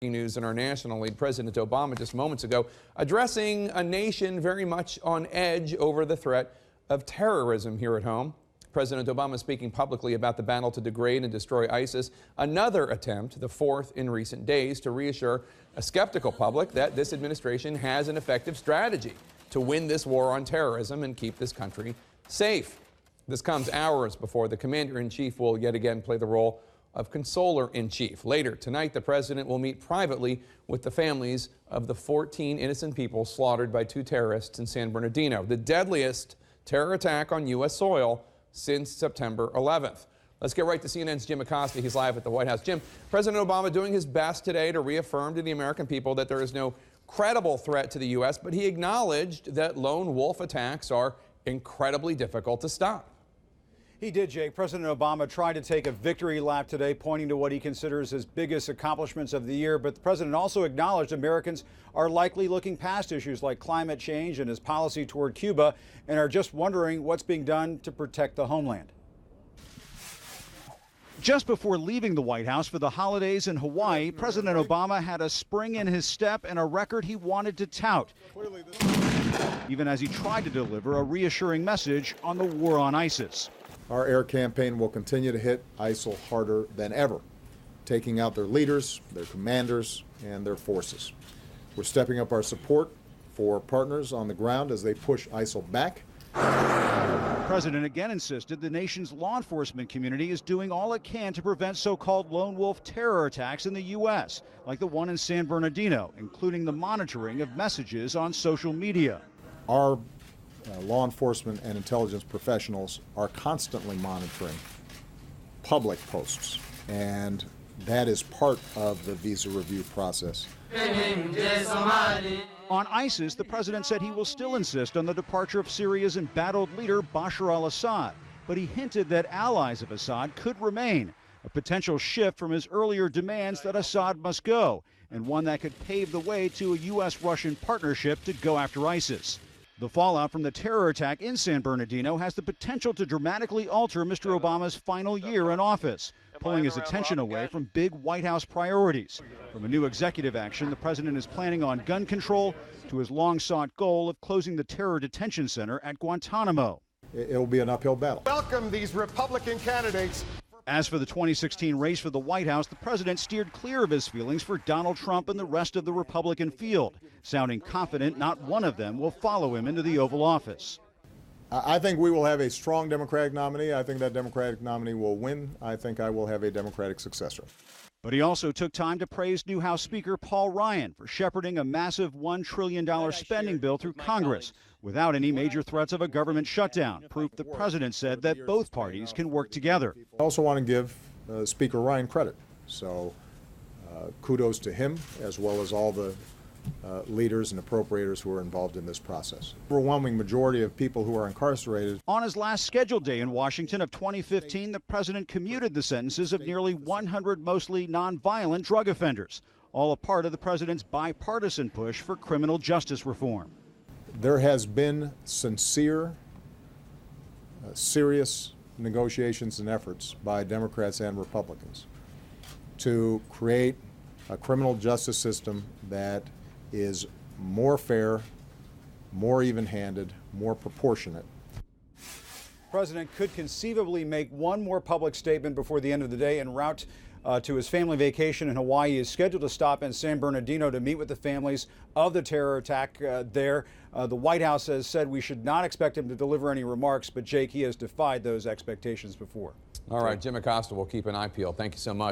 News in our national lead. President Obama just moments ago addressing a nation very much on edge over the threat of terrorism here at home. President Obama speaking publicly about the battle to degrade and destroy ISIS, another attempt, the fourth in recent days, to reassure a skeptical public that this administration has an effective strategy to win this war on terrorism and keep this country safe. This comes hours before the commander-in-chief will yet again play the role of consoler-in-chief. Later tonight, the president will meet privately with the families of the 14 innocent people slaughtered by two terrorists in San Bernardino, the deadliest terror attack on U.S. soil since September 11th. Let's get right to CNN's Jim Acosta. He's live at the White House. Jim, President Obama doing his best today to reaffirm to the American people that there is no credible threat to the U.S., but he acknowledged that lone wolf attacks are incredibly difficult to stop. He did, Jake. President Obama tried to take a victory lap today, pointing to what he considers his biggest accomplishments of the year. But the president also acknowledged Americans are likely looking past issues like climate change and his policy toward Cuba and are just wondering what's being done to protect the homeland. Just before leaving the White House for the holidays in Hawaii, President Obama had a spring in his step and a record he wanted to tout, even as he tried to deliver a reassuring message on the war on ISIS. Our air campaign will continue to hit ISIL harder than ever, taking out their leaders, their commanders, and their forces. We're stepping up our support for partners on the ground as they push ISIL back. The president again insisted the nation's law enforcement community is doing all it can to prevent so-called lone wolf terror attacks in the U.S., like the one in San Bernardino, including the monitoring of messages on social media. Our law enforcement and intelligence professionals are constantly monitoring public posts, and that is part of the visa review process. On ISIS, the president said he will still insist on the departure of Syria's embattled leader Bashar al-Assad, but he hinted that allies of Assad could remain, a potential shift from his earlier demands that Assad must go, and one that could pave the way to a U.S.-Russian partnership to go after ISIS. The fallout from the terror attack in San Bernardino has the potential to dramatically alter Mr. Obama's final year in office, pulling his attention away from big White House priorities. From a new executive action, the president is planning on gun control to his long-sought goal of closing the terror detention center at Guantanamo. It'll be an uphill battle. Welcome these Republican candidates. As for the 2016 race for the White House, the president steered clear of his feelings for Donald Trump and the rest of the Republican field, sounding confident not one of them will follow him into the Oval Office. I think we will have a strong Democratic nominee. I think that Democratic nominee will win. I think I will have a Democratic successor. But he also took time to praise new House Speaker Paul Ryan for shepherding a massive $1 trillion spending bill through Congress without any major threats of a government shutdown, proof the president said that both parties can work together. I also want to give Speaker Ryan credit. So kudos to him, as well as all the leaders and appropriators who are involved in this process. Overwhelming majority of people who are incarcerated. On his last scheduled day in Washington of 2015, the president commuted the sentences of nearly 100 mostly nonviolent drug offenders, all a part of the president's bipartisan push for criminal justice reform. There has been sincere, serious negotiations and efforts by Democrats and Republicans to create a criminal justice system that is more fair, more even-handed, more proportionate. The president could conceivably make one more public statement before the end of the day en route to his family vacation in Hawaii. He is scheduled to stop in San Bernardino to meet with the families of the terror attack there. The White House has said we should not expect him to deliver any remarks, but Jake, he has defied those expectations before. All right, Jim Acosta, we'll keep an eye peeled. Thank you so much.